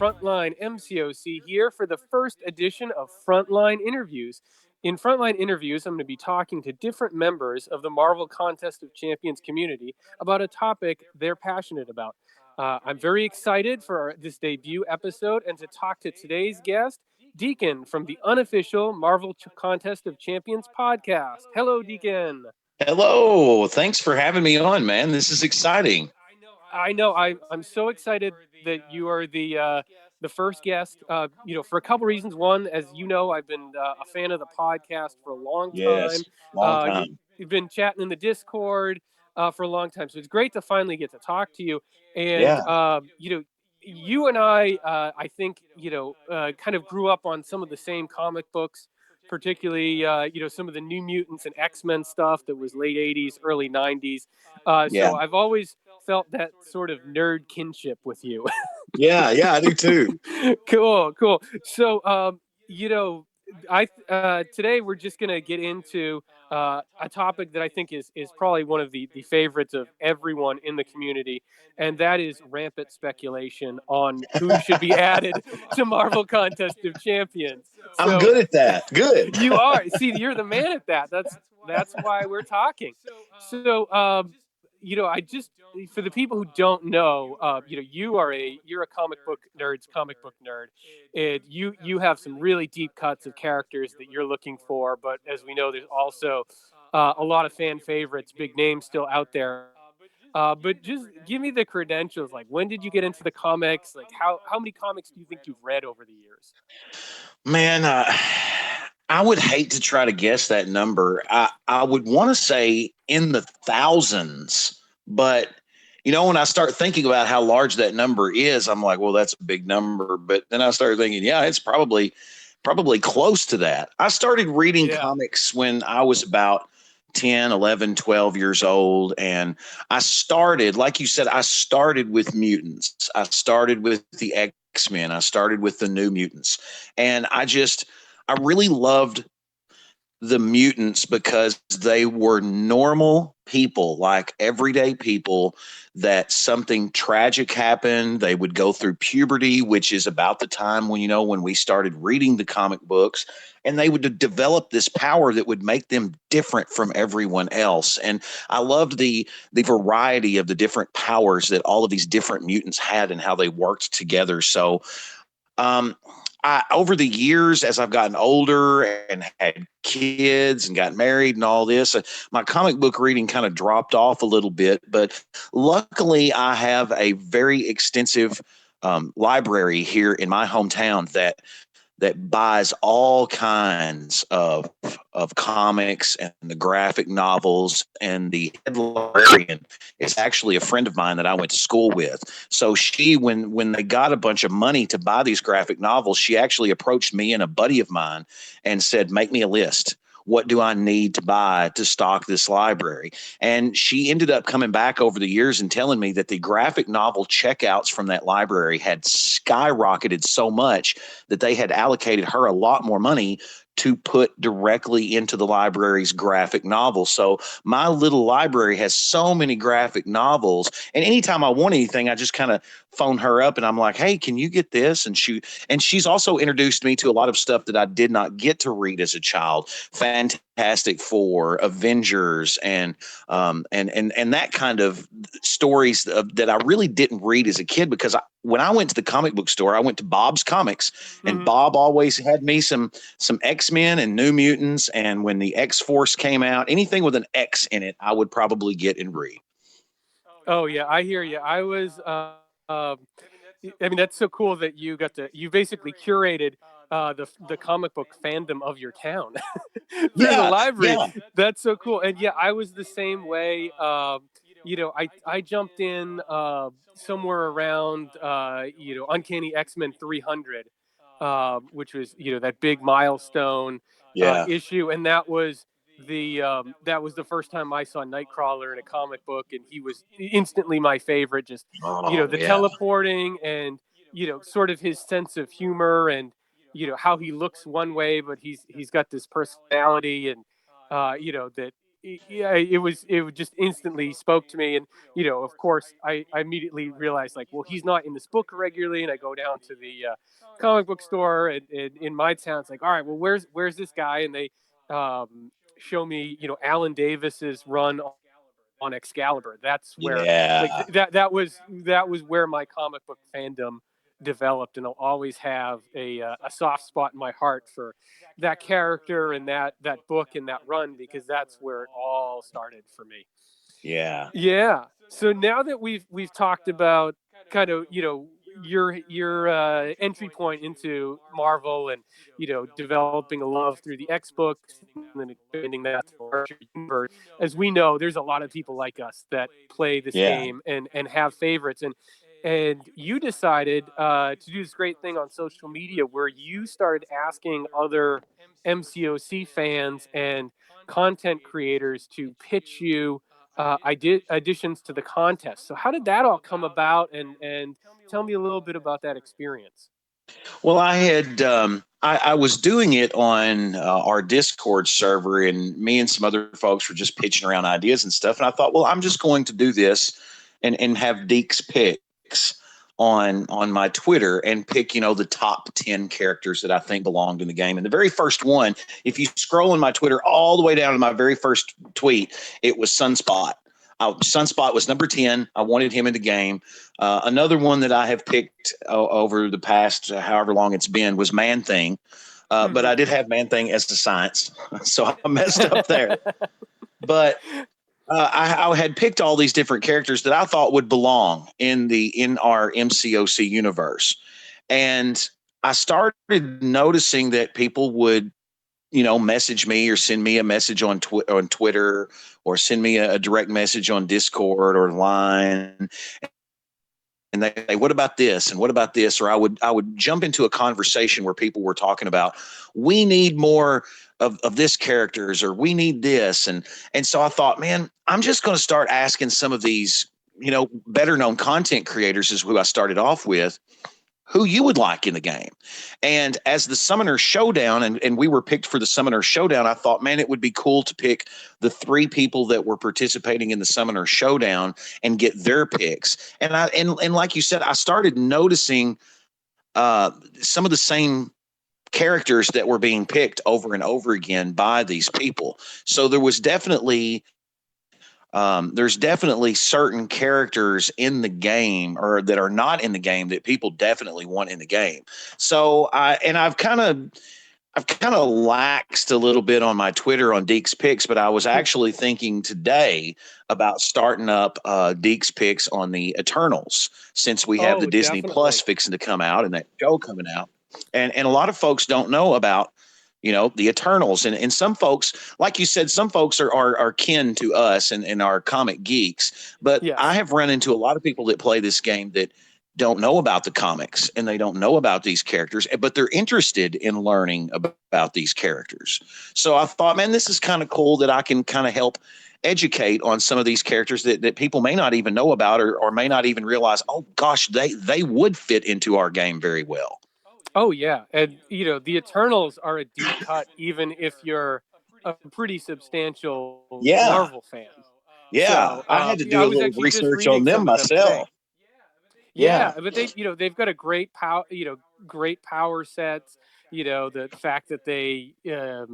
Frontline MCOC here for the first edition of Frontline Interviews. In Frontline Interviews, I'm going to be talking to different members of the Marvel Contest of Champions community about a topic they're passionate about. I'm very excited for this debut episode and to talk to today's guest, Deacon from the Unofficial Marvel Contest of Champions podcast. Hello, Deacon. Hello. Thanks for having me on, man. This is exciting. I know. I'm so excited that you are the first guest. For a couple reasons. One, as you know, I've been a fan of the podcast for a long time. Yes, long time. You've been chatting in the Discord for a long time, so it's great to finally get to talk to you. And Yeah. you and I think kind of grew up on some of the same comic books. Particularly, some of the New Mutants and X-Men stuff that was late '80s, early '90s. Yeah. So I've always felt that sort of nerd kinship with you. Yeah. Yeah. I do too. Cool. So, I today we're just gonna get into a topic that I think is probably one of the favorites of everyone in the community, and that is rampant speculation on who should be added to Marvel Contest of Champions. I'm So good at that. Good. you are. See, you're the man at that. That's why we're talking. So, I just for the people who don't know, you're a comic book nerd, and you have some really deep cuts of characters that you're looking for. But as we know, there's also a lot of fan favorites, big names still out there. But just give me the credentials. Like, when did you get into the comics? Like, how many comics do you think you've read over the years? Man, I would hate to try to guess that number. I would want to say in the thousands, but when I start thinking about how large that number is, I'm like, well, that's a big number. But then I started thinking, yeah, it's probably close to that. I started reading comics when I was about 10, 11, 12 years old. And I started, like you said, I started with mutants. I started with the X-Men. I started with the New Mutants. And I really loved the mutants because they were normal people, like everyday people, that something tragic happened. They would go through puberty, which is about the time when we started reading the comic books, and they would develop this power that would make them different from everyone else. And I loved the variety of the different powers that all of these different mutants had and how they worked together. So, over the years, as I've gotten older and had kids and got married and all this, my comic book reading kind of dropped off a little bit. But luckily, I have a very extensive library here in my hometown that buys all kinds of comics and the graphic novels, and the head librarian is actually a friend of mine that I went to school with. So she, when they got a bunch of money to buy these graphic novels, she actually approached me and a buddy of mine and said, make me a list. What do I need to buy to stock this library? And she ended up coming back over the years and telling me that the graphic novel checkouts from that library had skyrocketed so much that they had allocated her a lot more money to put directly into the library's graphic novels. So my little library has so many graphic novels. And anytime I want anything, I just kind of phone her up and I'm like, hey, can you get this? And she's also introduced me to a lot of stuff that I did not get to read as a child. Fantastic Four, Avengers, and that kind of stories that I really didn't read as a kid, because when I went to the comic book store, I went to Bob's Comics, and Bob always had me some X-Men and New Mutants. And when the X-Force came out, anything with an X in it, I would probably get and read. Oh yeah, I hear you. I mean, that's so cool that you basically curated the comic book fandom of your town through the Yeah, library. yeah, That's so cool. And yeah, I was the same way. I jumped in somewhere around Uncanny X-Men 300, which was that big milestone yeah. issue, and that was the first time I saw Nightcrawler in a comic book, and he was instantly my favorite. Just Oh, the yeah. teleporting, and sort of his sense of humor, and how he looks one way, but he's got this personality, and that yeah, it just instantly spoke to me. And of course, I immediately realized, like, well, he's not in this book regularly. And I go down to the comic book store, and in my town, it's like, all right, well, where's this guy? And they show me, Alan Davis's run on Excalibur. That's where, like, Yeah. that was where my comic book fandom developed, and I'll always have a soft spot in my heart for that character and that book and that run, because that's where it all started for me. Yeah. Yeah. So now that we've talked about kind of, your entry point into Marvel, and developing a love through the X books and then expanding that to the larger universe, as we know, there's a lot of people like us that play this Yeah. game and have favorites. And you decided to do this great thing on social media where you started asking other MCOC fans and content creators to pitch you additions to the contest. So how did that all come about? And tell me a little bit about that experience. Well, I was doing it on our Discord server, and me and some other folks were just pitching around ideas and stuff. And I thought, well, I'm just going to do this and have Deac's picks on my Twitter and pick, the top 10 characters that I think belonged in the game. And the very first one, if you scroll on my Twitter all the way down to my very first tweet, it was Sunspot. Sunspot was number 10. I wanted him in the game. Another one that I have picked over the past however long it's been was Man Thing. But I did have Man Thing as the science, so I messed up there. But I had picked all these different characters that I thought would belong in our MCOC universe, and I started noticing that people would, message me or send me a message on Twitter, or send me a direct message on Discord or Line, and they say, what about this and what about this? Or I would jump into a conversation where people were talking about, we need more of this characters, or we need this. And so I thought, man, I'm just going to start asking some of these, better known content creators, is who I started off with, who you would like in the game. And as the Summoner Showdown, and we were picked for the Summoner Showdown, I thought, man, it would be cool to pick the 3 people that were participating in the Summoner Showdown and get their picks. And like you said, I started noticing some of the same characters that were being picked over and over again by these people. So there's definitely certain characters in the game, or that are not in the game, that people definitely want in the game. So I've kind of laxed a little bit on my Twitter on Deac's picks, but I was actually thinking today about starting up Deac's picks on the Eternals, since we have the Oh, Disney Plus definitely. fixing to come out and that show coming out. And a lot of folks don't know about, the Eternals. And some folks, like you said, some folks are kin to us and are comic geeks. But I Yes. have run into a lot of people that play this game that don't know about the comics, and they don't know about these characters, but they're interested in learning about these characters. So I thought, man, this is kind of cool that I can kind of help educate on some of these characters that people may not even know about, or may not even realize, oh gosh, they would fit into our game very well. Oh yeah, and the Eternals are a deep cut, even if you're a pretty substantial Yeah. Marvel fan. Yeah. So I had to yeah, I do a was little actually just research on reading them some of them myself. today. Yeah. Yeah, but they've got a great power, great power sets. The fact that they, I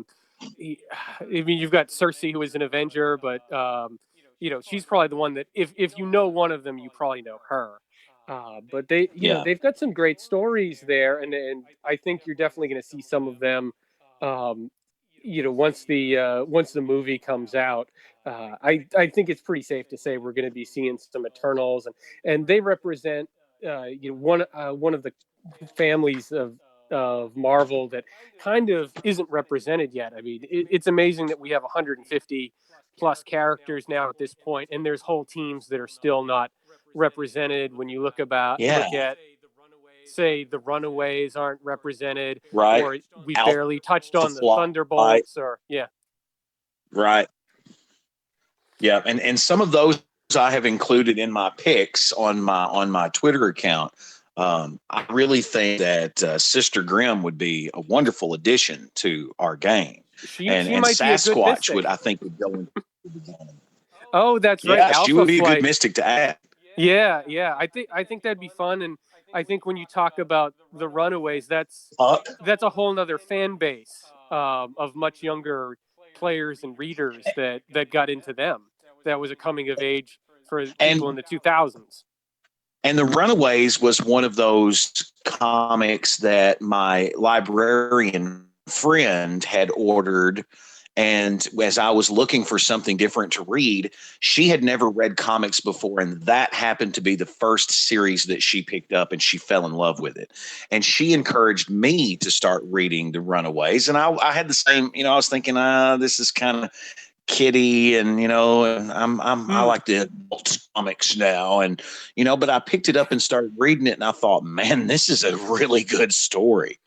mean, you've got Cersei, who is an Avenger, but she's probably the one that, if you know one of them, you probably know her. But Yeah. they've got some great stories there, and I think you're definitely going to see some of them. Um, once the movie comes out, I think it's pretty safe to say we're going to be seeing some Eternals, and they represent one of the families of Marvel that kind of isn't represented yet. I mean, it's amazing that we have 150 plus characters now at this point, and there's whole teams that are still not represented. When you Yeah. look at, say, the Runaways aren't represented, Right. or we Alpha barely touched on the Flight. Thunderbolts, or yeah. Right. Yeah. And some of those I have included in my picks on my Twitter account. I really think that Sister Grimm would be a wonderful addition to our game. She and might be a good Sasquatch mystic. would, I think, would go in. Oh, that's right, Yeah, she Alpha would be a good Flight. mystic to add. Yeah, yeah. I think that'd be fun, and I think when you talk about the Runaways, Puck. that's a whole nother fan base of much younger players and readers that got into them. That was a coming of age for people in And the 2000s. the Runaways was one of those comics that my librarian friend had ordered. And as I was looking for something different to read, she had never read comics before. And that happened to be the first series that she picked up, and she fell in love with it. And she encouraged me to start reading The Runaways. And I had the same, I was thinking, this is kind of kiddie, and and I Mm. like the adult comics now, and but I picked it up and started reading it, and I thought, man, this is a really good story.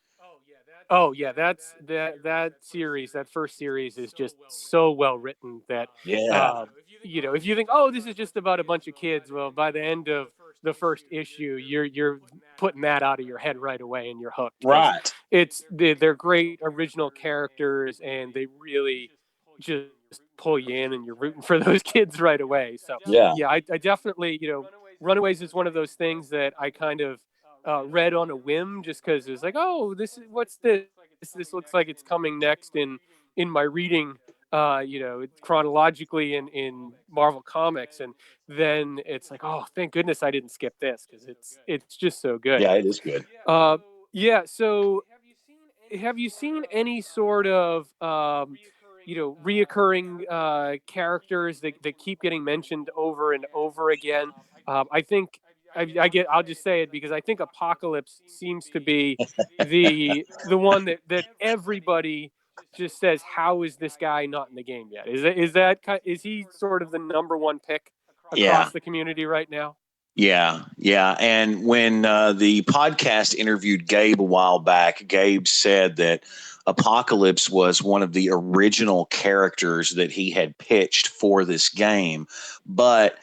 Oh yeah, that series, that first series is just so well written that Yeah. uh, if you think, oh, this is just about a bunch of kids, well, by the end of the first issue, you're putting that out of your head right away, and you're hooked because Right. they're great original characters, and they really just pull you in, and you're rooting for those kids right away. So Yeah. yeah, I definitely, Runaways is one of those things that I kind of read on a whim just because it's like, oh, what's this? This looks like it's coming next in my reading, chronologically in Marvel Comics, and then it's like, oh, thank goodness I didn't skip this because it's just so good. Yeah, it is good. Uh, yeah. So, have you seen any sort of reoccurring characters that keep getting mentioned over and over again? I think I'll just say it because I think Apocalypse seems to be the one that everybody just says, how is this guy not in the game yet? Is he sort of the number one pick Yeah. across the community right now? Yeah, yeah. And when the podcast interviewed Gabe a while back, Gabe said that Apocalypse was one of the original characters that he had pitched for this game, but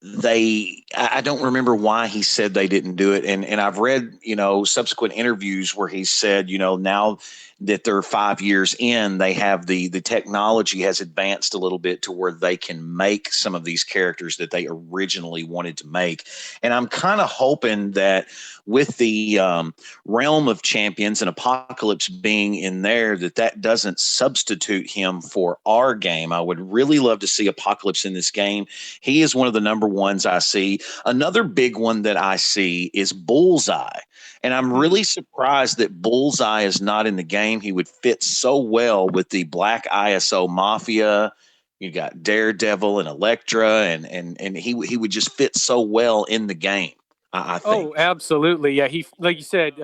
I don't remember why he said they didn't do it. And I've read, subsequent interviews where he said, now that they're 5 years in, they have the technology has advanced a little bit to where they can make some of these characters that they originally wanted to make. And I'm kind of hoping that with the realm of champions and Apocalypse being in there, that doesn't substitute him for our game. I would really love to see Apocalypse in this game. He is one of the number ones I see. Another big one that I see is Bullseye. And I'm really surprised that Bullseye is not in the game. He would fit so well with the Black ISO Mafia. You got Daredevil and Elektra, and he would just fit so well in the game, I think. Oh, absolutely. Yeah, he like you said,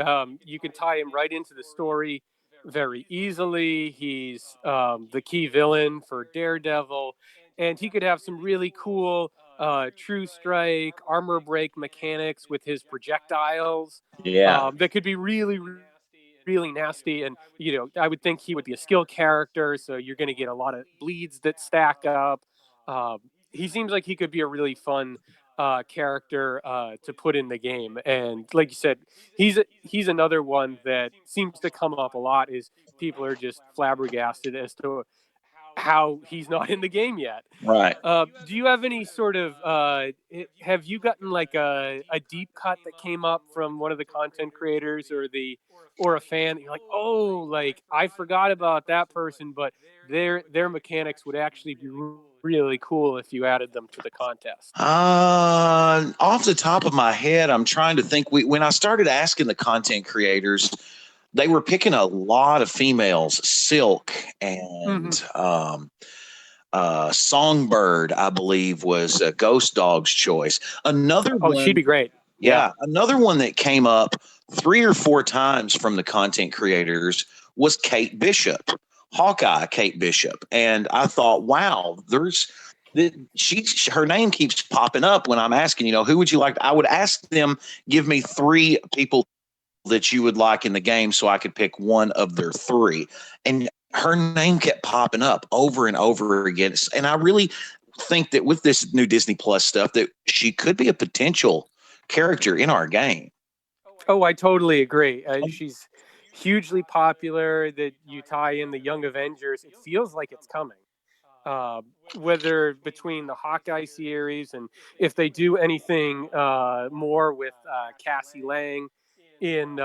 you can tie him right into the story very easily. He's the key villain for Daredevil, and he could have some really cool true strike armor break mechanics with his projectiles Yeah. that could be really, really nasty. And I would think he would be a skill character, so you're going to get a lot of bleeds that stack up. Um, he seems like he could be a really fun character to put in the game. And like you said, he's another one that seems to come up a lot. Is people are just flabbergasted as to how he's not in the game yet. Right. Do you have any sort of have you gotten like a deep cut that came up from one of the content creators or a fan? You're like, oh, like I forgot about that person, but their mechanics would actually be really cool if you added them to the contest. Off the top of my head, I'm trying to think. When I started asking the content creators, they were picking a lot of females, Silk Mm-hmm. and Songbird, I believe, was Ghost Dog's choice. Another Oh, she'd one, be great. Yeah. yeah, another one that came up 3 or 4 times from the content creators was Kate Bishop, Hawkeye Kate Bishop, and I thought, wow, her name keeps popping up when I'm asking, who would you like? I would ask them, give me 3 people that you would like in the game so I could pick one of their 3. And her name kept popping up over and over again. And I really think that with this new Disney Plus stuff, that she could be a potential character in our game. Oh, I totally agree. hugely popular, that you tie in the Young Avengers, it feels like it's coming. Whether between the Hawkeye series and if they do anything more with Cassie Lang in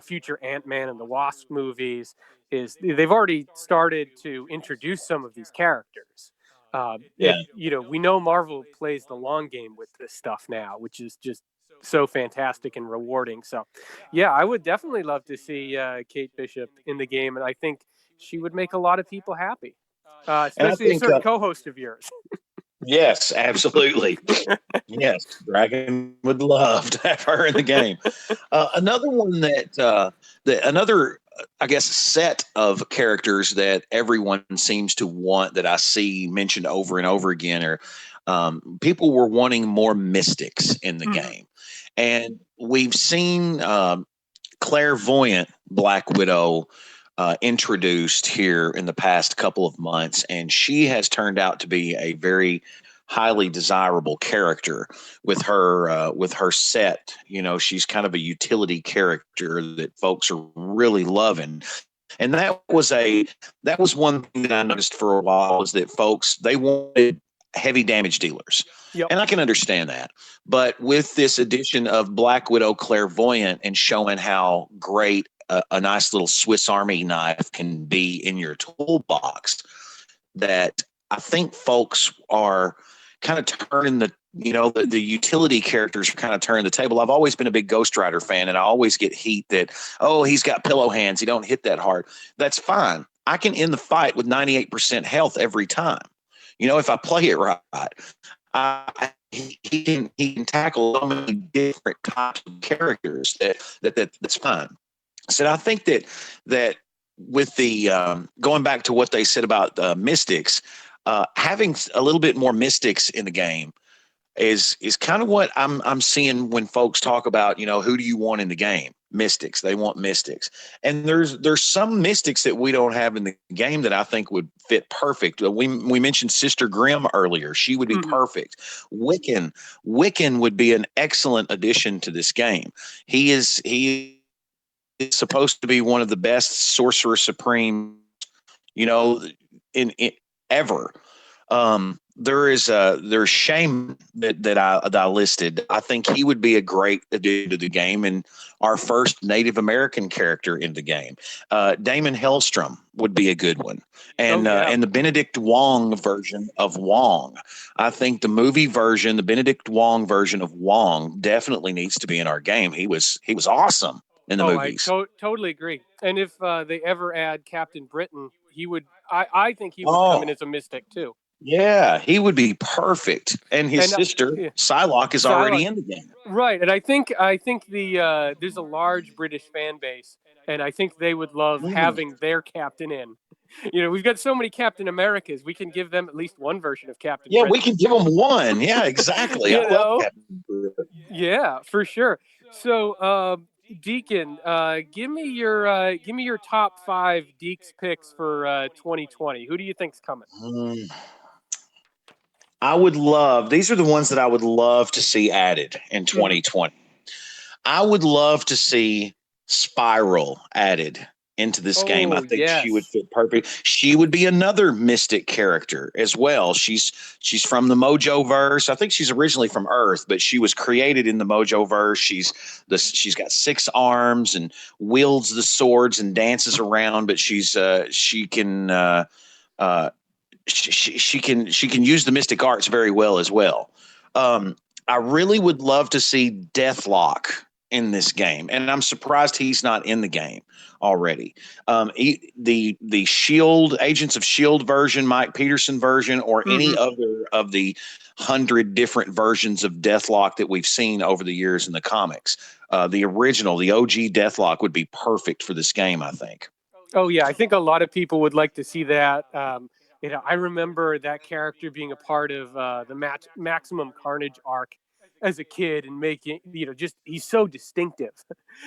future Ant-Man and the Wasp movies, is they've already started to introduce some of these characters. We know Marvel plays the long game with this stuff now, which is just so fantastic and rewarding. So, yeah, I would definitely love to see Kate Bishop in the game, and I think she would make a lot of people happy, And I especially a think, certain co-host of yours. yes, absolutely. Yes, Dragon would love to have her in the game. Another one another, I guess, set of characters that everyone seems to want, that I see mentioned over and over again, are people were wanting more mystics in the game. And we've seen clairvoyant Black Widow introduced here in the past couple of months, and she has turned out to be a very highly desirable character with her set. She's kind of a utility character that folks are really loving. And that was one thing that I noticed for a while, is that folks, they wanted heavy damage dealers. Yep. And I can understand that. But with this addition of Black Widow Clairvoyant and showing how great a nice little Swiss Army knife can be in your toolbox, that I think folks are kind of turning the utility characters are kind of turning the table. I've always been a big Ghost Rider fan, and I always get heat that, oh, he's got pillow hands, he don't hit that hard. That's fine. I can end the fight with 98% health every time. If I play it right, he can tackle so many different types of characters that's fine. So I think that with the going back to what they said about mystics, having a little bit more mystics in the game is kind of what I'm seeing when folks talk about, who do you want in the game? Mystics. They want mystics. And there's some mystics that we don't have in the game that I think would fit perfect. We mentioned Sister Grimm earlier. She would be perfect. Wiccan would be an excellent addition to this game. He is supposed to be one of the best Sorcerer Supreme, in ever. There's Shame that I listed. I think he would be a great addition to the game, and our first Native American character in the game. Damon Hellstrom would be a good one, and the Benedict Wong version of Wong. I think the movie version, the Benedict Wong version of Wong, definitely needs to be in our game. He was awesome in the movies. I totally agree. And if they ever add Captain Britain, he would. I think he would come in as a mystic too. Yeah, he would be perfect. And his sister, Psylocke, is already in the game. Right. And I think there's a large British fan base, and I think they would love having their captain in. We've got so many Captain Americas. We can give them at least one version of Captain Britain. We can give them one. Yeah, exactly. I love Captain Britain. Yeah, for sure. So, Deacon, give me your top 5 Deac's picks for 2020. Who do you think's coming? These are the ones that I would love to see added in 2020. I would love to see Spiral added into this game. I think she would fit perfect. She would be another mystic character as well. She's from the Mojo verse. I think she's originally from Earth, but she was created in the Mojo verse. She's got 6 arms and wields the swords and dances around, but she can use the mystic arts very well as well. I really would love to see Deathlock in this game, and I'm surprised he's not in the game already. The Shield, Agents of Shield version, Mike Peterson version, or any other of the 100 different versions of Deathlock that we've seen over the years in the comics. The original, the OG Deathlock would be perfect for this game, I think. Oh yeah, I think a lot of people would like to see that. I remember that character being a part of the Maximum Carnage arc as a kid, and making just he's so distinctive.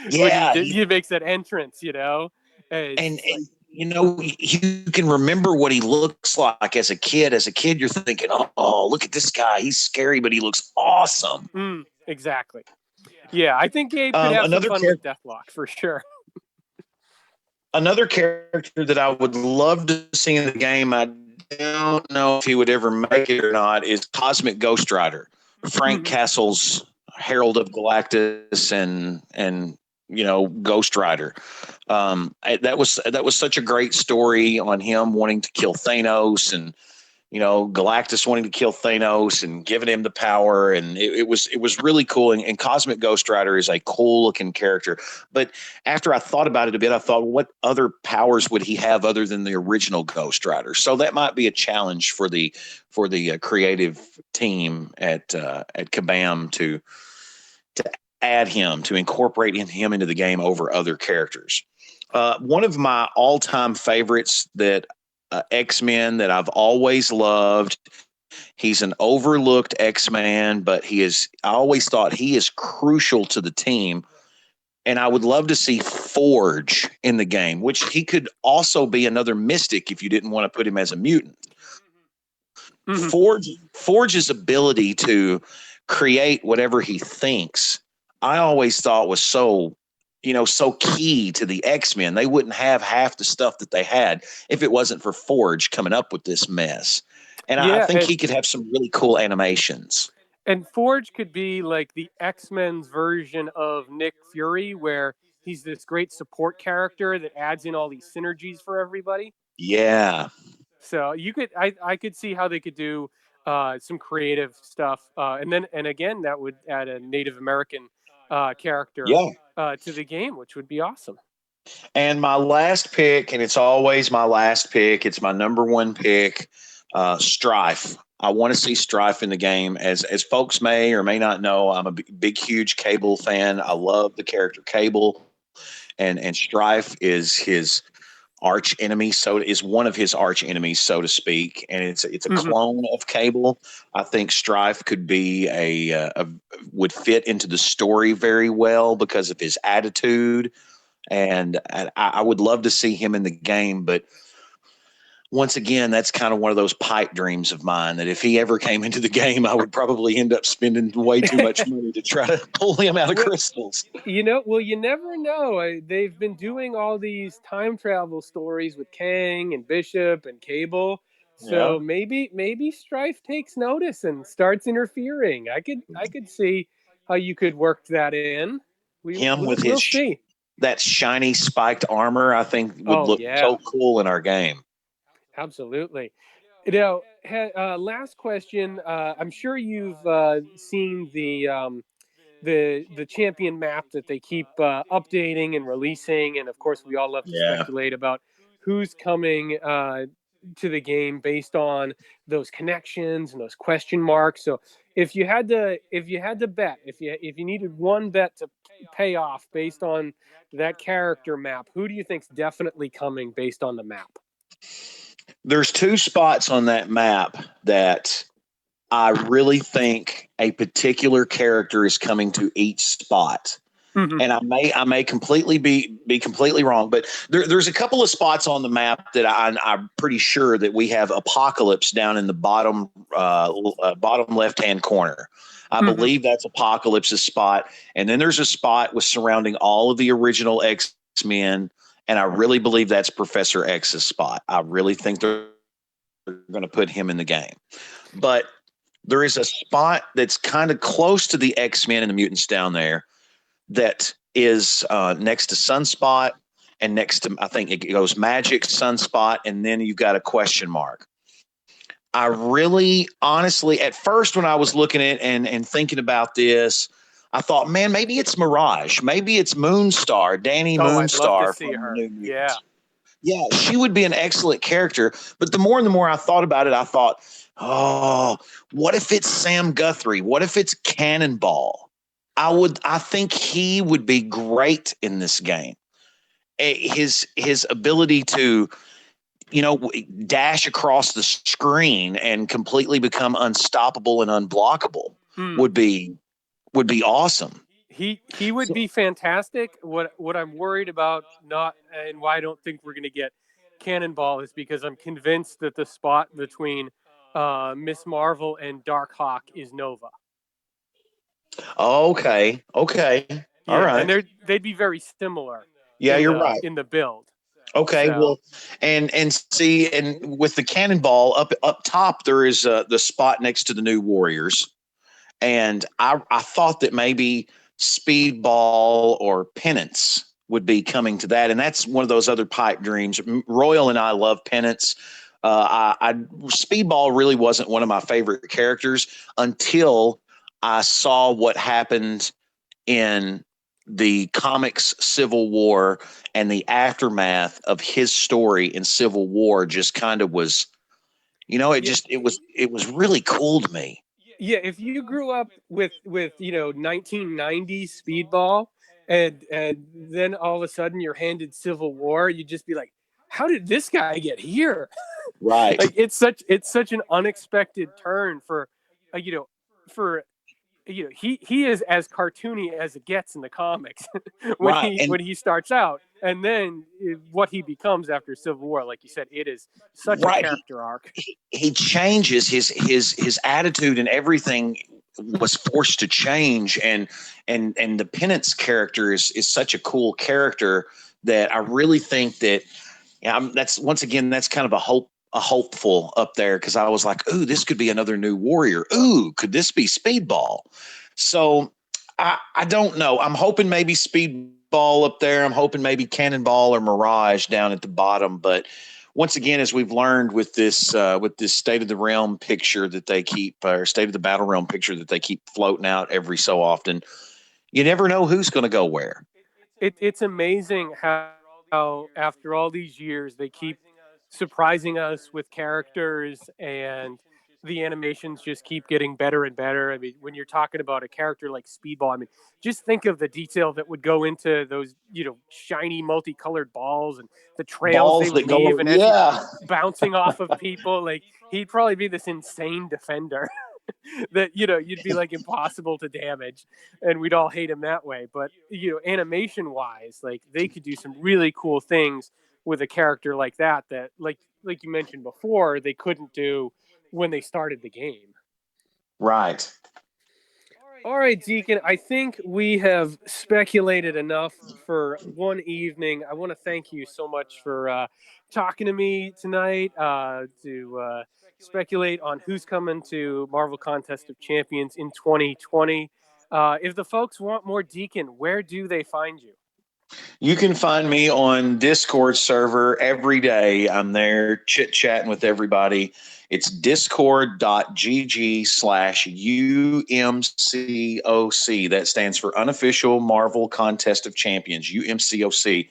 Yeah, when he makes that entrance, and you can remember what he looks like as a kid. As a kid, you're thinking, "Oh, look at this guy. He's scary, but he looks awesome." Exactly. Yeah, I think Gabe could have some fun with Deathlock for sure. Another character that I would love to see in the game, I don't know if he would ever make it or not, is Cosmic Ghost Rider, Frank Mhm. Castle's Herald of Galactus and Ghost Rider. That was such a great story on him wanting to kill Thanos and Galactus wanting to kill Thanos and giving him the power, and it was really cool. And Cosmic Ghost Rider is a cool looking character. But after I thought about it a bit, I thought, what other powers would he have other than the original Ghost Rider? So that might be a challenge for the creative team at Kabam to add him, to incorporate him into the game over other characters. One of my all-time favorites that X-Men that I've always loved. He's an overlooked X-Man, but I always thought he is crucial to the team. And I would love to see Forge in the game, which he could also be another Mystic if you didn't want to put him as a mutant. Mhm. Forge's ability to create whatever he thinks, I always thought was so key to the X-Men. They wouldn't have half the stuff that they had if it wasn't for Forge coming up with this mess. And I Yeah, think he could have some really cool animations. and Forge could be like the X-Men's version of Nick Fury, where he's this great support character that adds in all these synergies for everybody. Yeah. So I could see how they could do some creative stuff, and again, that would add a Native American character Yeah. to the game, which would be awesome. And my last pick, and it's always my last pick, it's my number one pick, Strife. I want to see Strife in the game. As folks may or may not know, I'm a big huge Cable fan. I love the character Cable, and Strife is his arch enemy, so is one of his arch enemies, so to speak, and it's a Mm-hmm. clone of Cable. I think Strife could be would fit into the story very well because of his attitude, and I would love to see him in the game. But once again, that's kind of one of those pipe dreams of mine that if he ever came into the game, I would probably end up spending way too much money to try to pull him out of Well, crystals. you never know. They've been doing all these time travel stories with Kang and Bishop and Cable. Yeah. So maybe Strife takes notice and starts interfering. I could see how you could work that in. We Him we'll with we'll see. that shiny spiked armor, I think would Oh look yeah, so cool in our game. absolutely. Last question. I'm sure you've seen the champion map that they keep updating and releasing, and of course, we all love to Yeah. speculate about who's coming to the game based on those connections and those question marks. So, if you had to bet, if you needed one bet to pay off based on that character map, who do you think's definitely coming based on the map? There's two spots on that map that I really think a particular character is coming to each spot. Mm-hmm. And I may completely be completely wrong, but there's a couple of spots on the map that I'm pretty sure that we have Apocalypse down in the bottom left hand corner. I Mm-hmm. believe that's Apocalypse's spot, and then there's a spot with surrounding all of the original X-Men, and I really believe that's Professor X's spot. I really think they're going to put him in the game, but there is a spot that's kind of close to the X-Men and the mutants down there that is next to Sunspot and next to, I think it goes Magic, Sunspot, and then you've got a question mark. I really, honestly, at first when I was looking at and thinking about this, I thought, man, maybe it's Mirage. Maybe it's Moonstar, Danny Oh, I'd love to Moonstar see from her. New Yeah. Mutants. Yeah, she would be an excellent character. But the more and the more I thought about it, I thought, oh, what if it's Sam Guthrie? What if it's Cannonball? I think he would be great in this game. His ability to dash across the screen and completely become unstoppable and unblockable Mm. would be awesome. He would So, be fantastic. What I'm worried about, not and why I don't think we're going to get Cannonball, is because I'm convinced that the spot between Miss Marvel and Darkhawk is Nova. okay, all Yeah, and right. they'd be very similar Yeah, you're right. in the build. Okay, So well, and see, and with the cannonball up top, there is the spot next to the new Warriors, and I thought that maybe Speedball or Penance would be coming to that, and that's one of those other pipe dreams. Royal and I love Penance. I Speedball really wasn't one of my favorite characters until I saw what happened in the comics Civil War, and the aftermath of his story in Civil War just kind of was, yeah, it was really cool to me. yeah. If you grew up with 1990s Speedball, and then all of a sudden you're handed Civil War, you'd just be like, how did this guy get here? Right. Like it's such an unexpected turn for uh, you know for he is as cartoony as it gets in the comics when Right. he And when he starts out, and then what he becomes after Civil War, like you said, it is such a right, character arc. he changes his attitude, and everything was forced to change, and the Penance character is such a cool character that I really think that, yeah, that's once again, that's kind of a hopeful up there, because I was like, ooh, this could be another new Warrior. Ooh, could this be Speedball? So I don't know. I'm hoping maybe Speedball up there. I'm hoping maybe Cannonball or Mirage down at the bottom. But once again, as we've learned with this State of the Realm picture that they keep, or State of the Battle Realm picture that they keep floating out every so often, you never know who's going to go where. It's amazing how after all these years they keep surprising us with characters, and the animations just keep getting better and better. I mean, when you're talking about a character like Speedball, I mean, just think of the detail that would go into those, shiny multicolored balls and the trails they Balls would that go, leave, and as he's yeah. bouncing off of people, like he'd probably be this insane defender that you'd be like impossible to damage, and we'd all hate him that way. But animation wise, like they could do some really cool things with a character like that, like you mentioned before, they couldn't do when they started the game. Right. All right, Deacon, I think we have speculated enough for one evening. I want to thank you so much for talking to me tonight, to speculate on who's coming to Marvel Contest of Champions in 2020. If the folks want more Deacon, where do they find you? You can find me on Discord server every day. I'm there chit chatting with everybody. It's discord.gg/UMCOC. That stands for Unofficial Marvel Contest of Champions, UMCOC.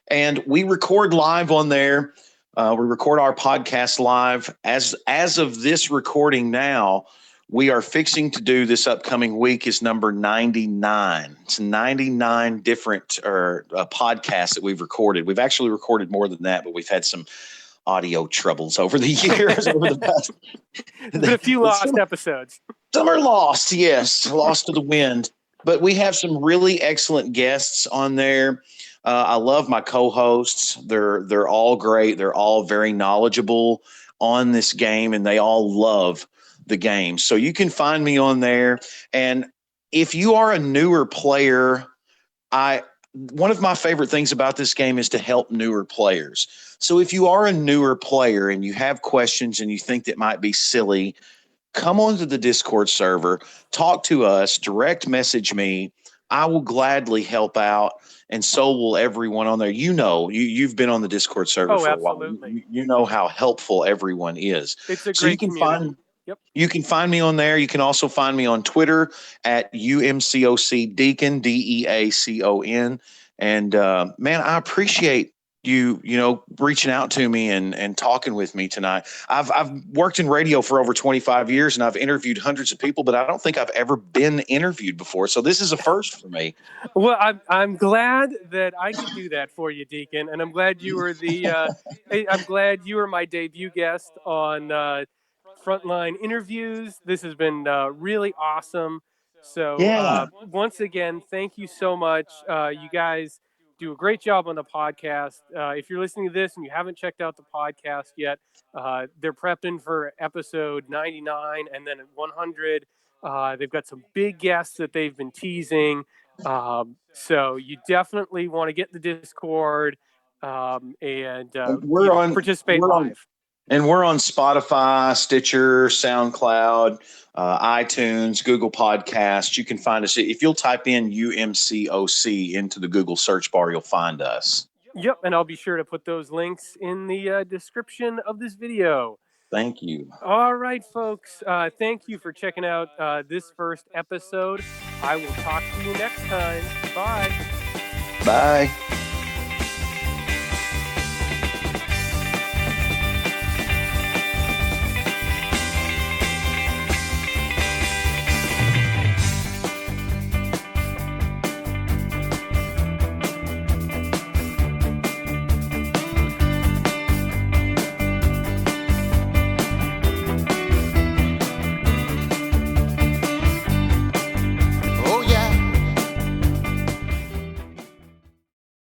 And we record live on there. We record our podcast live. As of this recording now, we are fixing to do this upcoming week is number 99. It's 99 different podcasts that we've recorded. We've actually recorded more than that, but we've had some audio troubles over the years, over the past. There's been a few lost some, episodes. some are lost, yes, lost to the wind. But we have some really excellent guests on there. I love my co-hosts. They're all great. They're all very knowledgeable on this game, and they all love the game. So you can find me on there. And if you are a newer player, I one of my favorite things about this game is to help newer players. So if you are a newer player and you have questions and you think that might be silly, come onto the Discord server, talk to us, direct message me. I will gladly help out, and so will everyone on there. You've been on the Discord server Oh, for a while. absolutely. You know how helpful everyone is. It's a So great community. Yep. you can find me on there. You can also find me on Twitter at UMCOC Deacon, DEACON. And man, I appreciate you reaching out to me and talking with me tonight. I've worked in radio for over 25 years, and I've interviewed hundreds of people, but I don't think I've ever been interviewed before. So this is a first for me. Well, I'm glad that I could do that for you, Deacon, and I'm glad you were I'm glad you were my debut guest on Frontline Interviews. This has been really awesome. So Yeah. once again, thank you so much. You guys do a great job on the podcast. If you're listening to this and you haven't checked out the podcast yet, they're prepping for episode 99 and then at 100. They've got some big guests that they've been teasing. So you definitely want to get in the Discord. and we're participate we're on live. and we're on Spotify, Stitcher, SoundCloud, iTunes, Google Podcasts. You can find us if you'll type in UMCOC into the Google search bar. You'll find us. Yep, and I'll be sure to put those links in the description of this video. Thank you. All right, folks. Thank you for checking out this first episode. I will talk to you next time. Bye. Bye.